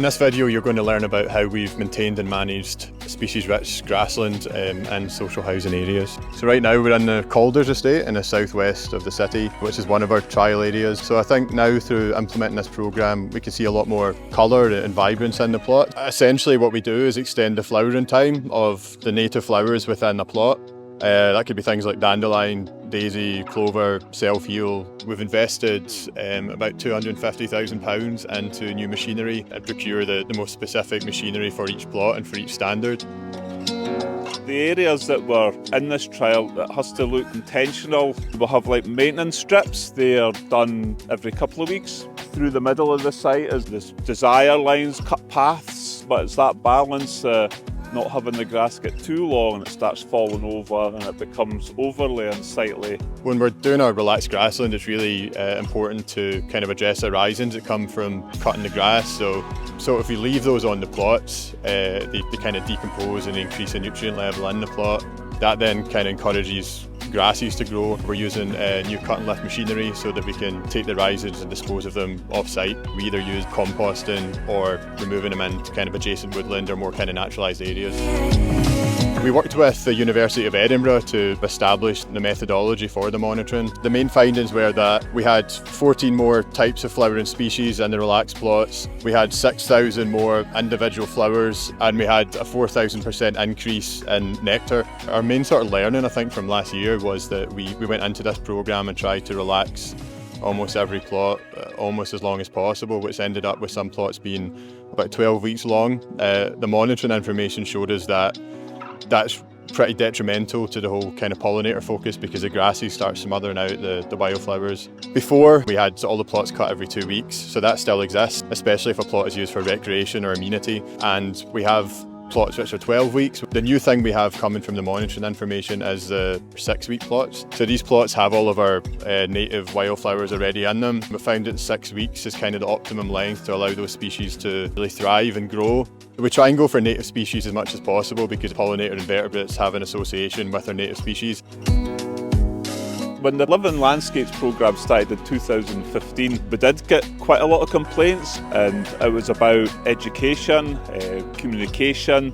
this video you're going to learn about how we've maintained and managed species-rich grassland and social housing areas. So right now we're in the Calders estate in the southwest of the city, which is one of our trial areas. So I think now through implementing this programme we can see a lot more colour and vibrance in the plot. Essentially what we do is extend the flowering time of the native flowers within a plot. That could be things like dandelion, daisy, clover, self-heal. We've invested about £250,000 into new machinery and procure the most specific machinery for each plot and for each standard. The areas that were in this trial, it has to look intentional. We'll have like maintenance strips. They are done every couple of weeks. Through the middle of the site is this desire lines, cut paths, but it's that balance, not having the grass get too long and it starts falling over and it becomes overly unsightly. When we're doing our relaxed grassland, it's really important to kind of address the risings that come from cutting the grass. So if we leave those on the plots, they kind of decompose and increase the nutrient level in the plot. That then kind of encourages grasses to grow. We're using new cut and lift machinery so that we can take the risings and dispose of them off-site. We either use composting or removing them in kind of adjacent woodland or more kind of naturalised areas. We worked with the University of Edinburgh to establish the methodology for the monitoring. The main findings were that we had 14 more types of flowering species in the relaxed plots. We had 6,000 more individual flowers and we had a 4,000% increase in nectar. Our main sort of learning, I think, from last year was that we went into this programme and tried to relax almost every plot almost as long as possible, which ended up with some plots being about 12 weeks long. The monitoring information showed us that that's pretty detrimental to the whole kind of pollinator focus because the grasses start smothering out the wildflowers. Before, we had all the plots cut every 2 weeks, so that still exists, especially if a plot is used for recreation or amenity. And we have plots which are 12 weeks. The new thing we have coming from the monitoring information is the 6-week plots. So these plots have all of our native wildflowers already in them. We found that 6 weeks is kind of the optimum length to allow those species to really thrive and grow. We try and go for native species as much as possible because pollinator invertebrates have an association with their native species. When the Living Landscapes programme started in 2015, we did get quite a lot of complaints, and it was about education, communication.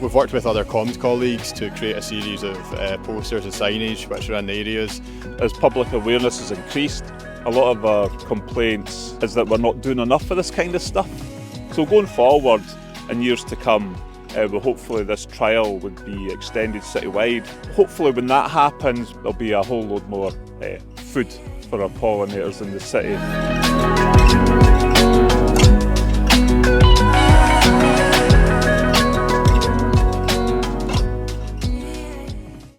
We've worked with other comms colleagues to create a series of posters and signage which are in the areas. As public awareness has increased, a lot of our complaints is that we're not doing enough for this kind of stuff. So going forward, in years to come, hopefully this trial would be extended citywide. Hopefully when that happens, there'll be a whole load more food for our pollinators in the city.